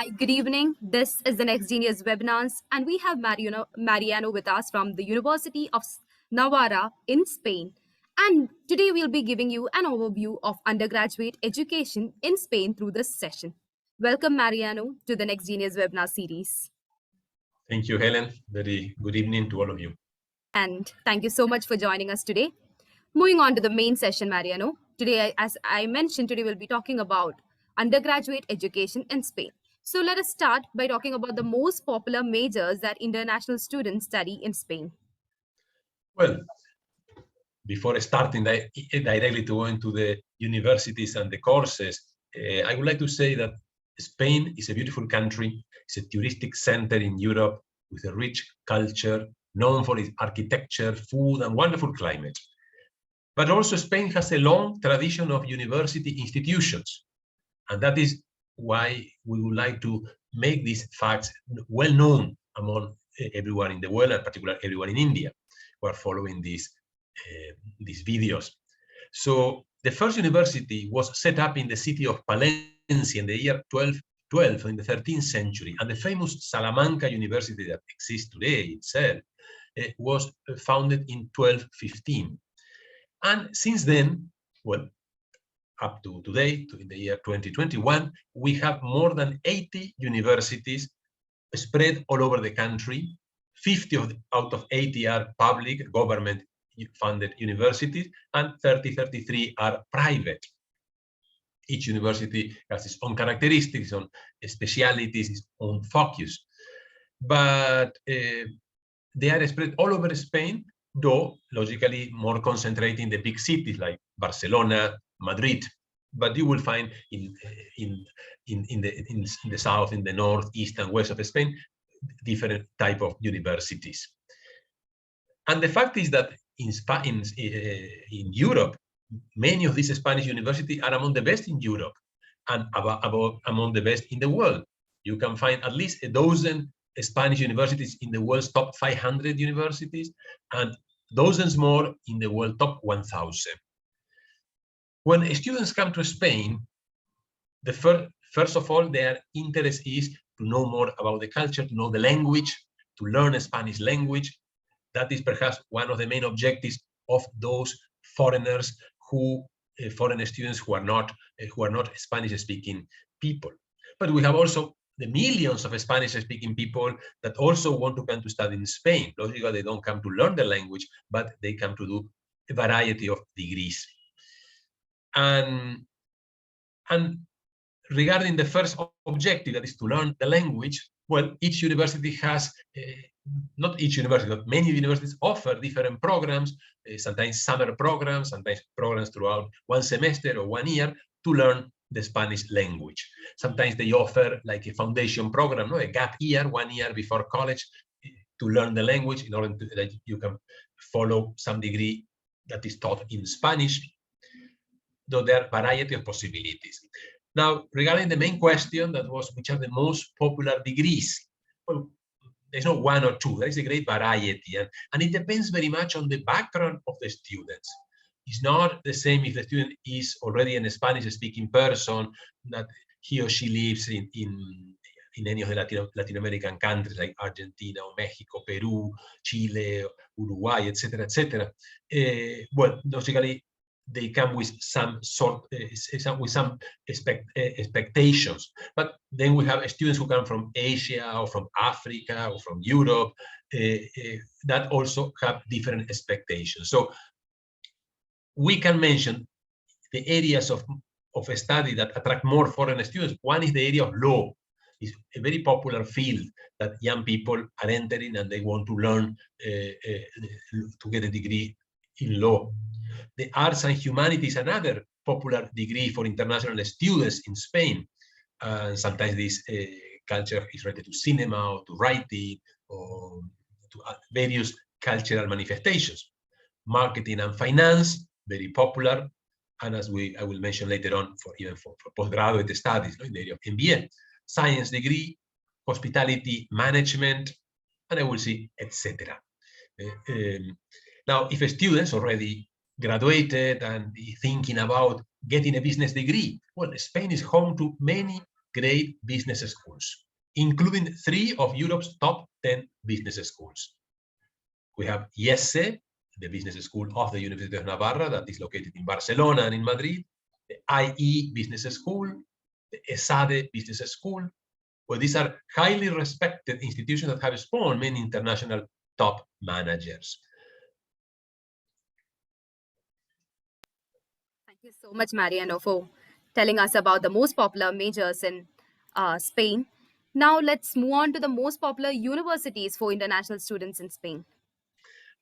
Hi, good evening. This is the Next Genius webinars, and we have Mariano with us from the University of Navarra in Spain. And today we'll be giving you an overview of undergraduate education in Spain through this session. Welcome, Mariano, to the Next Genius webinar series. Thank you, Helen. Very good evening to all of you. And thank you so much for joining us today. Moving on to the main session, Mariano. Today, as I mentioned, today we'll be talking about undergraduate education in Spain. So let us start by talking about the most popular majors that international students study in Spain. Well, before starting directly to go into the universities and the courses, I would like to say that Spain is a beautiful country. It's a touristic center in Europe with a rich culture, known for its architecture, food, and wonderful climate. But also Spain has a long tradition of university institutions. And that is why we would like to make these facts well known among everyone in the world, and particularly everyone in India who are following these videos. So the first university was set up in the city of Palencia in the year 1212, in the 13th century. And the famous Salamanca University that exists today itself was founded in 1215. And since then, well, up to today, in the year 2021, we have more than 80 universities spread all over the country. 50 out of 80 are public, government-funded universities, and 33 are private. Each university has its own characteristics, its own specialities, its own focus. But they are spread all over Spain, though logically more concentrated in the big cities like Barcelona, Madrid. But you will find in the south, in the north, east, and west of Spain, different type of universities. And the fact is that in Europe, many of these Spanish universities are among the best in Europe and among the best in the world. You can find at least a dozen Spanish universities in the world's top 500 universities and dozens more in the world top 1,000. When students come to Spain, first of all, their interest is to know more about the culture, to know the language, to learn Spanish language. That is perhaps one of the main objectives of those foreigners foreign students who are not Spanish-speaking people. But we have also the millions of Spanish-speaking people that also want to come to study in Spain. Logically, they don't come to learn the language, but they come to do a variety of degrees. And regarding the first objective, that is to learn the language, well, each university has, not each university, but many universities offer different programs, sometimes summer programs, sometimes programs throughout one semester or 1 year to learn the Spanish language. Sometimes they offer like a foundation program, no, a gap year, 1 year before college, to learn the language in order that you can follow some degree that is taught in Spanish, though there are a variety of possibilities. Now, regarding the main question, that was which are the most popular degrees? Well, there's no one or two, there is a great variety, and it depends very much on the background of the students. It's not the same if the student is already a Spanish-speaking person, that he or she lives in any of the Latin American countries like Argentina or Mexico, Peru, Chile, Uruguay, etc., etc. Well, logically, they come with some expectations. But then we have students who come from Asia or from Africa or from Europe that also have different expectations. So we can mention the areas of study that attract more foreign students. One is the area of law. It's a very popular field that young people are entering and they want to learn to get a degree in law. The arts and humanities, another popular degree for international students in Spain. Sometimes this culture is related to cinema or to writing or to various cultural manifestations. Marketing and finance, very popular. And as I will mention later on, even for postgraduate studies, in the area of MBA. Science degree, hospitality management, and I will see, etc. Now, if a student's already graduated and thinking about getting a business degree, well, Spain is home to many great business schools, including 3 of Europe's top 10 business schools. We have IESE, the business school of the University of Navarra that is located in Barcelona and in Madrid, the IE Business School, the ESADE Business School. Well, these are highly respected institutions that have spawned many international top managers. Thank you so much, Mariano, for telling us about the most popular majors in Spain. Now let's move on to the most popular universities for international students in Spain.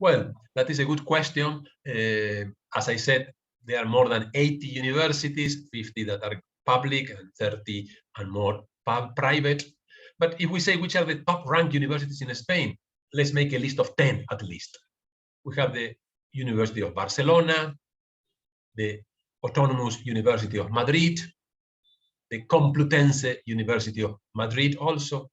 Well, that is a good question. As I said, there are more than 80 universities, 50 that are public and 30 and more private. But if we say which are the top ranked universities in Spain, let's make a list of 10 at least. We have the University of Barcelona, the Autonomous University of Madrid, the Complutense University of Madrid also,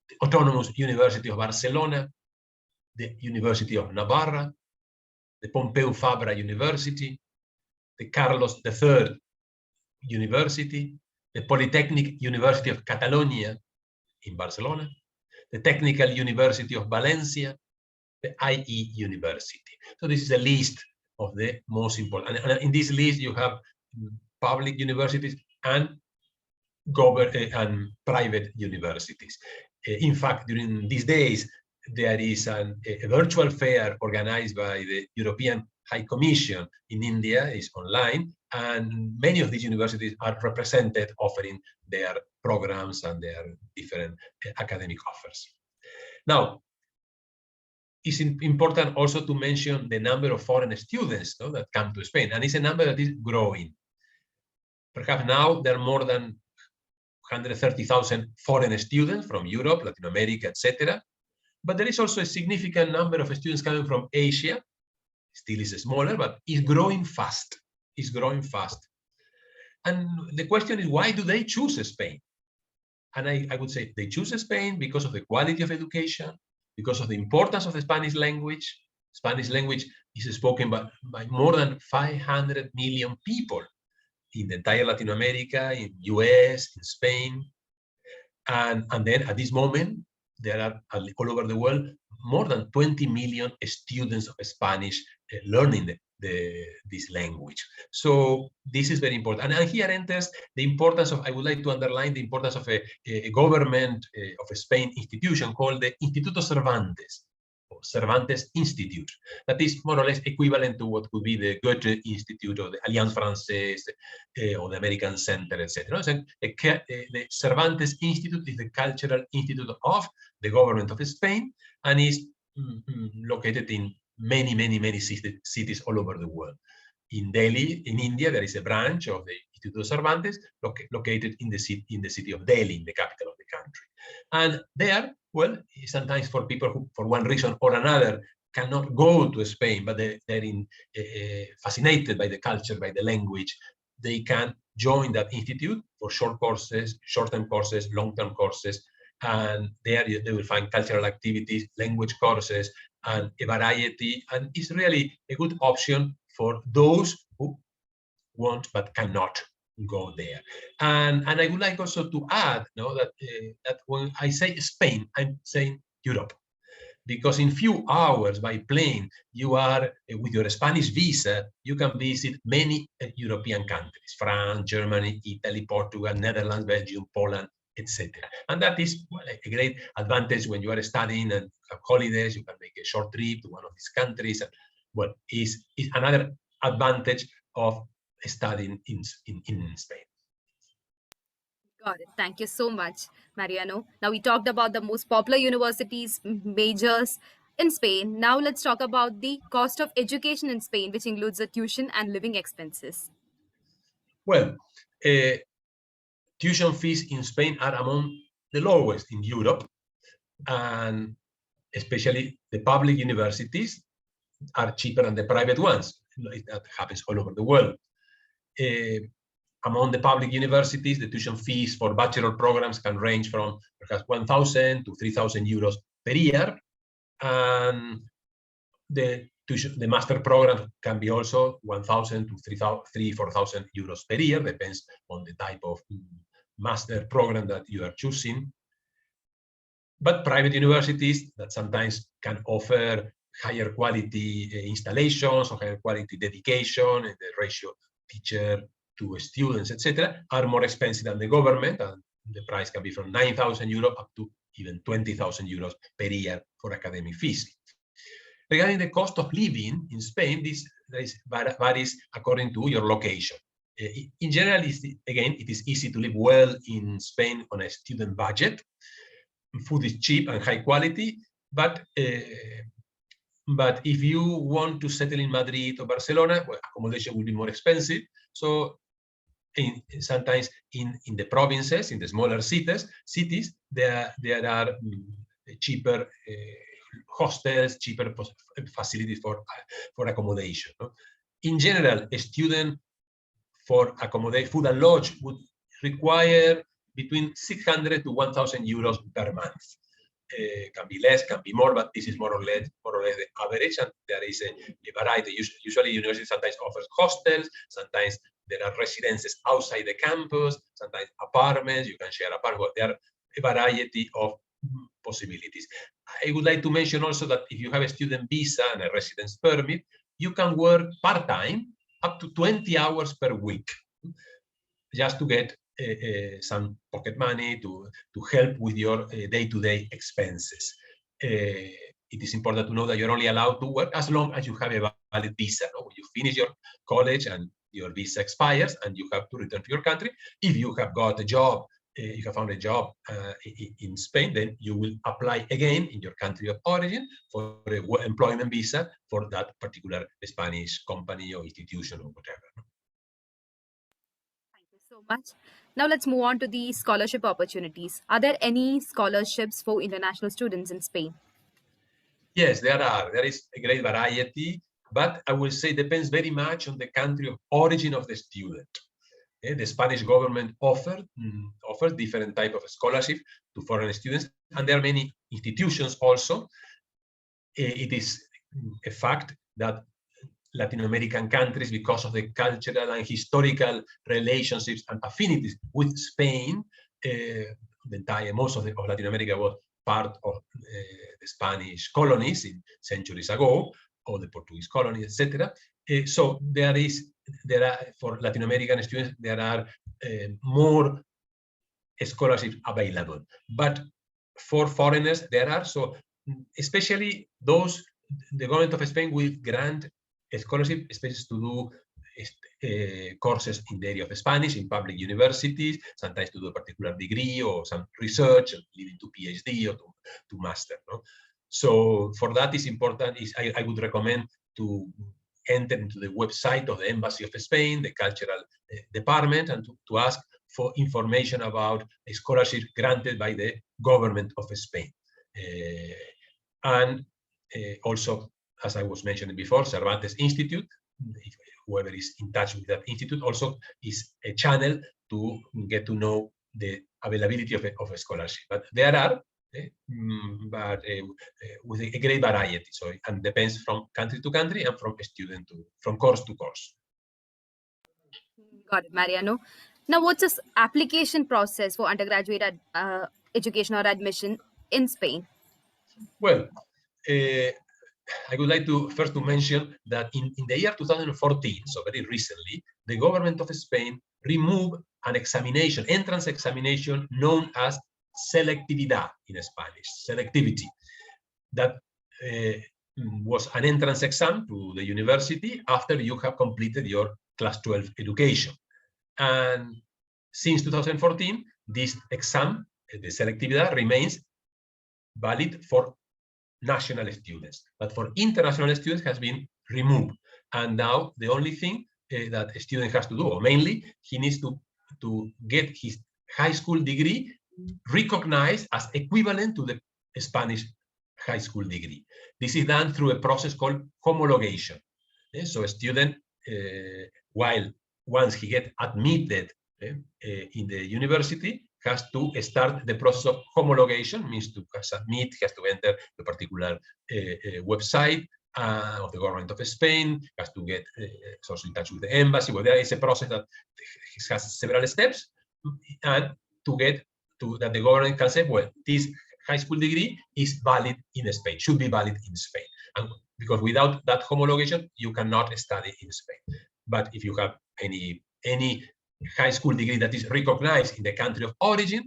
the Autonomous University of Barcelona, the University of Navarra, the Pompeu Fabra University, the Carlos III University, the Polytechnic University of Catalonia in Barcelona, the Technical University of Valencia, the IE University. So this is a list of the most important. And in this list, you have public universities and private universities. In fact, during these days, there is a virtual fair organized by the European High Commission in India, is online, and many of these universities are represented offering their programs and their different academic offers. Now, it's important also to mention the number of foreign students that come to Spain, and it's a number that is growing. Perhaps now there are more than 130,000 foreign students from Europe, Latin America, etc. But there is also a significant number of students coming from Asia. Still is smaller, but it's growing fast. It's growing fast. And the question is, why do they choose Spain? And I would say they choose Spain because of the quality of education, because of the importance of the Spanish language. Spanish language is spoken by more than 500 million people in the entire Latin America, in US, in Spain. And then at this moment, there are all over the world more than 20 million students of Spanish learning this language. So this is very important. And here enters the importance of, I would like to underline the importance of a government of a Spain institution called the Instituto Cervantes, or Cervantes Institute. That is more or less equivalent to what could be the Goethe Institute or the Alliance Française or the American Center, etc. So the Cervantes Institute is the cultural institute of the government of Spain, and is located in many cities all over the world. In Delhi, in India, there is a branch of the Instituto Cervantes located in the city of Delhi, in the capital of the country. And there, well, sometimes for people who, for one reason or another, cannot go to Spain, but they're fascinated by the culture, by the language, they can join that institute for short courses, short-term courses, long-term courses, and there they will find cultural activities, language courses, and a variety, and it's really a good option for those who want but cannot go there. And I would like also to add that when I say Spain, I'm saying Europe, because in few hours by plane, you are, with your Spanish visa, you can visit many European countries: France, Germany, Italy, Portugal, Netherlands, Belgium, Poland, etc. And that is, well, a great advantage when you are studying and have holidays. You can make a short trip to one of these countries. And, well, is another advantage of studying in Spain. Got it. Thank you so much, Mariano. Now we talked about the most popular universities, majors in Spain. Now let's talk about the cost of education in Spain, which includes the tuition and living expenses. Well, tuition fees in Spain are among the lowest in Europe, and especially the public universities are cheaper than the private ones. That happens all over the world. Among the public universities, the tuition fees for bachelor programs can range from perhaps 1,000 to 3,000 euros per year, and the master program can be also 1,000 to 3,000, 4,000 euros per year, depends on the type of master program that you are choosing. But private universities that sometimes can offer higher quality installations or higher quality dedication, and the ratio teacher to students, etc., are more expensive than the government, and the price can be from 9,000 euros up to even 20,000 euros per year for academic fees. Regarding the cost of living in Spain, this varies according to your location. In general, again, it is easy to live well in Spain on a student budget. Food is cheap and high quality, but if you want to settle in Madrid or Barcelona, well, accommodation will be more expensive. So sometimes in the provinces, in the smaller cities, there are cheaper hostels, cheaper facilities for accommodation. No? In general, a student for accommodate food and lodge would require between 600 to 1,000 euros per month. Can be less, can be more, but this is more or less the average, and there is a variety. Usually, university sometimes offers hostels, sometimes there are residences outside the campus, sometimes apartments. You can share apartments. There are a variety of possibilities. I would like to mention also that if you have a student visa and a residence permit, you can work part-time up to 20 hours per week, just to get some pocket money to help with your day-to-day expenses. It is important to know that you're only allowed to work as long as you have a valid visa. No? When you finish your college and your visa expires and you have to return to your country, if you have got a job, you have found a job in Spain, then you will apply again in your country of origin for an employment visa for that particular Spanish company or institution or whatever. Thank you so much. Now let's move on to the scholarship opportunities. Are there any scholarships for international students in Spain? Yes, there are. There is a great variety, but I will say depends very much on the country of origin of the student. The Spanish government offers different type of scholarship to foreign students, and there are many institutions also. It is a fact that Latin American countries, because of the cultural and historical relationships and affinities with Spain, most of Latin America was part of the Spanish colonies in centuries ago, or the Portuguese colonies, etc. So there are for Latin American students there are more scholarships available, but for foreigners there are, so especially those the government of Spain will grant a scholarship, especially to do courses in the area of Spanish in public universities, sometimes to do a particular degree or some research, leading to PhD or to master. No? So for that is important. I would recommend to enter into the website of the Embassy of Spain, the cultural department, and to ask for information about a scholarship granted by the government of Spain. And also, as I was mentioning before, Cervantes Institute, whoever is in touch with that institute, also is a channel to get to know the availability of a scholarship. But there are, with a great variety. So it depends from country to country and from student from course to course. Got it, Mariano. Now, what's this application process for undergraduate education or admission in Spain? Well, I would like to first to mention that in the year 2014, so very recently, the government of Spain removed an examination, entrance examination known as selectividad in Spanish, selectivity. That was an entrance exam to the university after you have completed your class 12 education. And since 2014, this exam, the selectividad, remains valid for national students, but for international students has been removed. And now the only thing that a student has to do, or mainly, he needs to get his high school degree recognized as equivalent to the Spanish high school degree. This is done through a process called homologation. So a student, once he gets admitted in the university, has to start the process of homologation, means to submit, has to enter the particular website of the government of Spain, has to get also in touch with the embassy. Well, there is a process that has several steps, and to get to that the government can say, well, this high school degree is valid in Spain, should be valid in Spain. And because without that homologation, you cannot study in Spain. But if you have any high school degree that is recognized in the country of origin,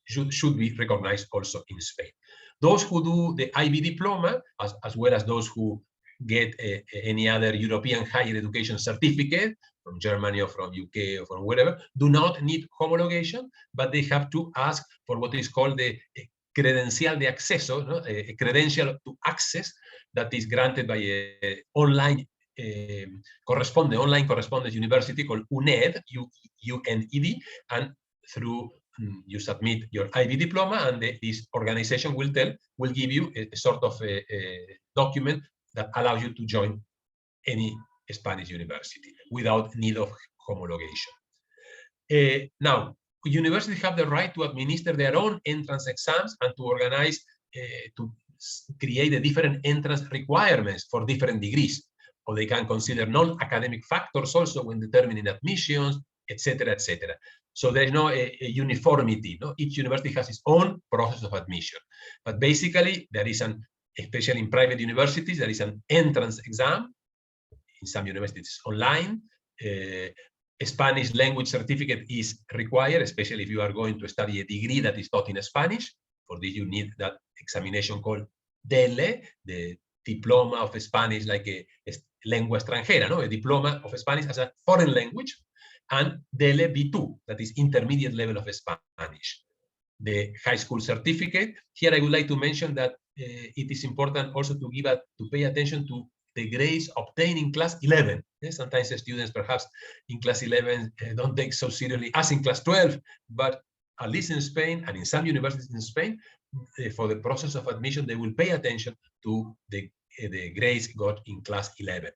should be recognized also in Spain. Those who do the IB diploma, as well as those who get any other European higher education certificate from Germany or from UK or from wherever, do not need homologation, but they have to ask for what is called the credencial de acceso, no? A credential to access that is granted by an online correspondence university called UNED, UNED, and through you submit your IB diploma, and this organization will give you a sort of a document that allows you to join any Spanish university without need of homologation. Now, universities have the right to administer their own entrance exams and to organize, to create the different entrance requirements for different degrees. Or they can consider non-academic factors also when determining admissions, etc., etc. So there is no uniformity. No? Each university has its own process of admission. But basically, there is especially in private universities, there is an entrance exam. In some universities, online. A Spanish language certificate is required, especially if you are going to study a degree that is taught in Spanish. For this, you need that examination called DELE, the diploma of Spanish like a lengua extranjera, no? A diploma of Spanish as a foreign language, and DELE B2, that is intermediate level of Spanish. The high school certificate. Here I would like to mention that it is important also to pay attention to the grades obtained in class 11. Sometimes the students perhaps in class 11 don't take so seriously as in class 12, but at least in Spain and in some universities in Spain, for the process of admission, they will pay attention to the grades got in class 11.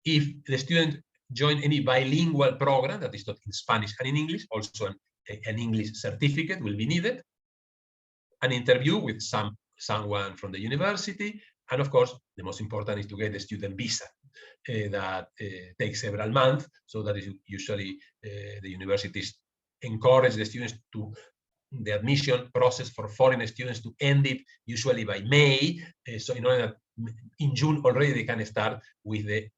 If the student join any bilingual program that is taught in Spanish and in English, also an English certificate will be needed, an interview with someone from the university, and of course, the most important is to get a student visa that takes several months. So that is usually the universities encourage the students to the admission process for foreign students to end it usually by May. So in order that in June already they can start with the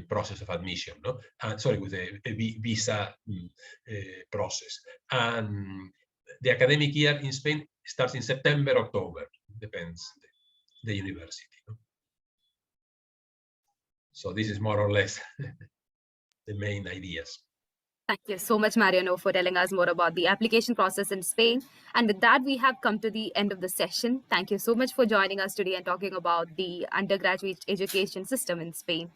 process of admission, no? Sorry, with the visa process. And the academic year in Spain starts in September, October, depends the university. No? So this is more or less the main ideas. Thank you so much, Mariano, for telling us more about the application process in Spain. And with that, we have come to the end of the session. Thank you so much for joining us today and talking about the undergraduate education system in Spain.